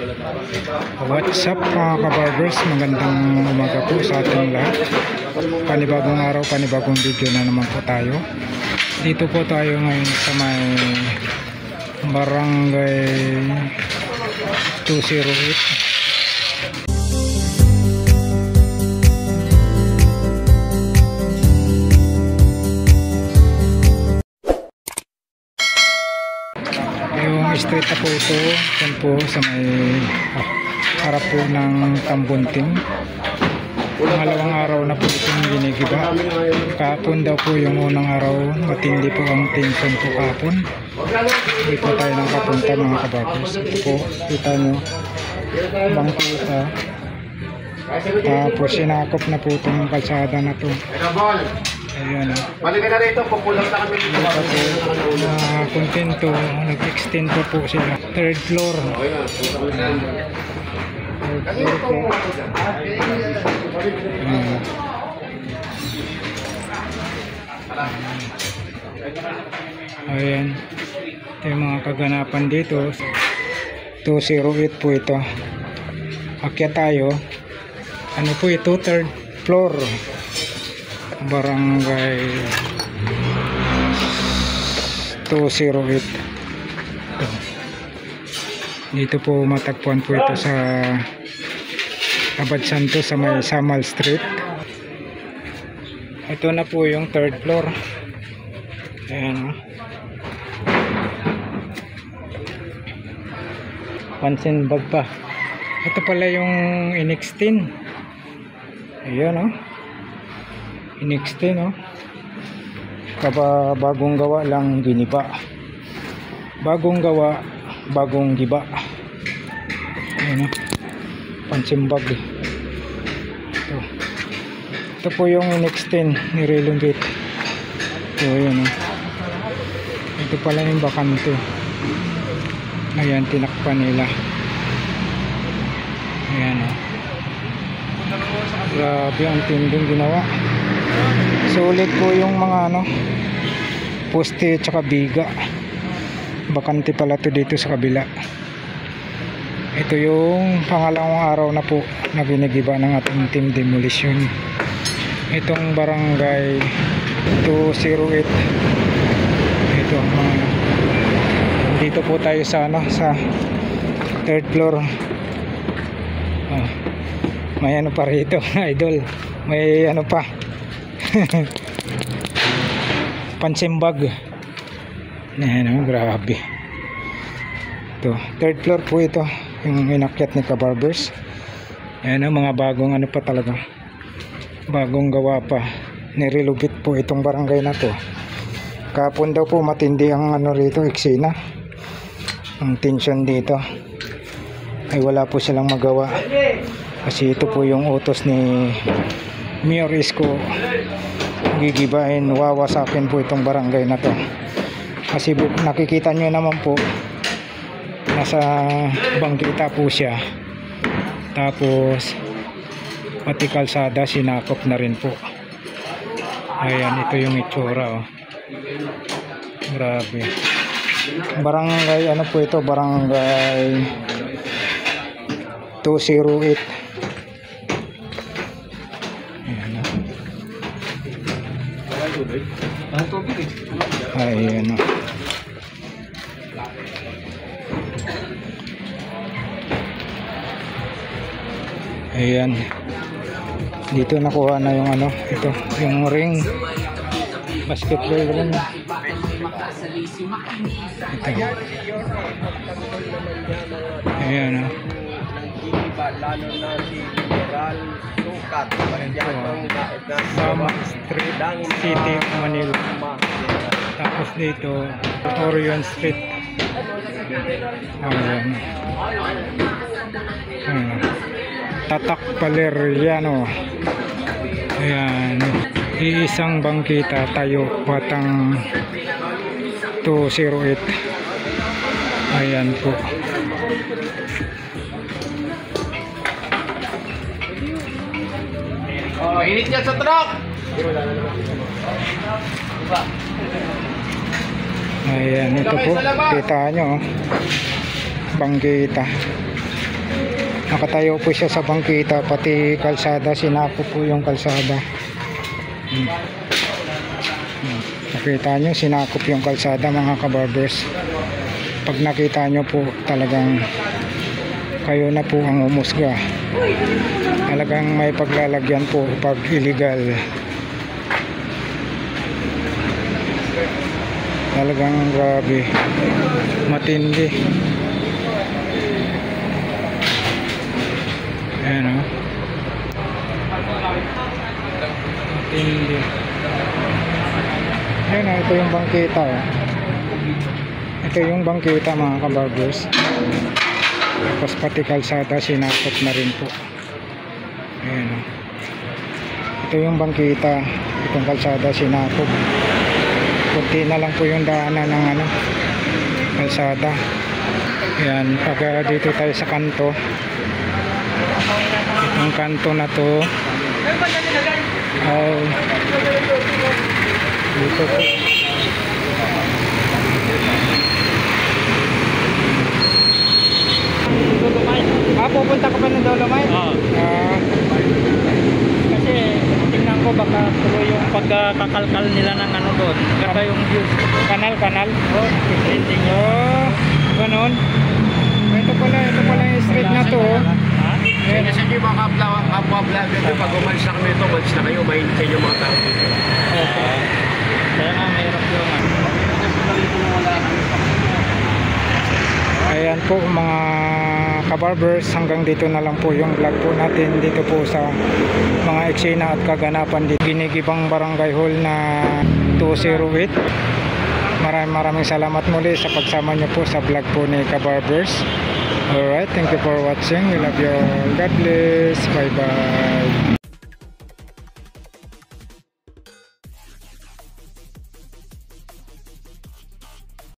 What's up mga kabarbers, magandang umaga po sa ating lahat. Panibagong araw, panibagong video na naman po tayo. Dito po tayo ngayon sa may Barangay 208. Street na po ito, yan po sa may harap po ng Tambunting. Pangalawang araw na po itong ginigiba. Kahapon daw po yung unang araw, matindi po ang tension po kahapon. Hindi po tayo nakapunta mga kabakos. Ito po, kita nyo, bangkita. Tapos sinakop na po itong kalsada na to. Ayan o. Balik na rito, pupulang na kami dito. Kontento, nag-extend po sila. Third floor. Ayan. Ito yung mga kaganapan dito. 208 po ito. Akyat tayo. Ano po ito? Third floor. Barangay 208. Dito po matagpuan po ito sa Abad Santos sa may Samal Street. Ito na po yung third floor. Ayan o. Pansin bag pa. Ito pala yung in-extend. Ayan o. In-extend o. Bagong gawa lang giniba. Bagong gawa, bagong giba. Ayan o. Pansimbag. Ito po yung in-extend ni Relumbit. Ito ayan o. Ito pala yung bakante. Ayan, tinakpan nila. Ayan o. Grabe ang tinding ginawa. Sulit po yung mga poste at saka biga. Bakante pala to dito sa kabila. Ito yung pangalawang araw na po na binigiba ng ating team demolition. Itong barangay 208. Ito dito po tayo sa sa third floor. May ano pa rito, idol. May ano pa. Pansimbag. Ayan, grabe. Ito, third floor po ito, yung inakyat ni Kabarbers. Ayan, mga bagong ano pa talaga. Bagong gawa pa. Nirelubit po itong barangay na to. Kahapon daw po matindi ang ano rito, eksena. Ang tension dito. Ay wala po silang magawa. Kasi ito po yung utos ni Mayor Isko, gigibain, wawasakin po itong barangay na to. Kasi nakikita nyo naman po, nasa bangkita po siya. Tapos pati kalsada sinakop na rin po. Ayan, ito yung itsura oh. Grabe. Barangay ano po ito, barangay 208. Ayan o. Ayan. Dito nakuha na yung ito, yung ring. Basketball ring. Ito. Ayan o. Lalo na si General Sukat Sama Street, City of Manila. Tapos dito Orion Street. Ayan. Tatak Valeriano. Ayan. Iisang bangkita tayo Batang 208. Ayan po. Oh, init niya sa truck. Ayan, ito po, kita nyo, Bangkita. Nakatayo po siya sa bangkita, pati kalsada, sinako po yung kalsada. Nakita nyo, sinakop yung kalsada mga kabarbers. Pag nakita nyo po, talagang kayo na po ang umusga. Talagang may paglalagyan po pag illegal. Talagang grabe, matindi. Ayan o, matindi. Ayan o, ito yung bangkita o. Ito yung bangkita mga kabarbers. Tapos pati kalsada sinakop na rin po. Ayan o. Ito yung bangkita, itong kalsada sinakop. Kunti na lang po yung daanan ng kalsada. Ayan, pag dito tayo sa kanto. Ang kanto na to ay dito po. Pupunta ka pa ng Dolomite? Oo. Kasi tingnan ko baka tuloy yung pagkakakalkal nila ng ano doon. Ganda yung views. Kanal? Oh, printing nyo. Oh, ganon. Ito pala yung street na to. Ha? Kaya kasi yung mga kapwa-vlog dito, pag umalis na kami ito, umalis na kayo, mainit sa inyo mga tao dito. Kaya nga mahirap yung Ayan po mga kabarbers, hanggang dito na lang po yung vlog po natin dito po sa mga eksena at kaganapan dito Ginigibang Barangay Hall na 208. Maraming salamat muli sa pagsama nyo po sa vlog po ni Kabarbers. Alright, thank you for watching. We love you all. God bless. Bye bye.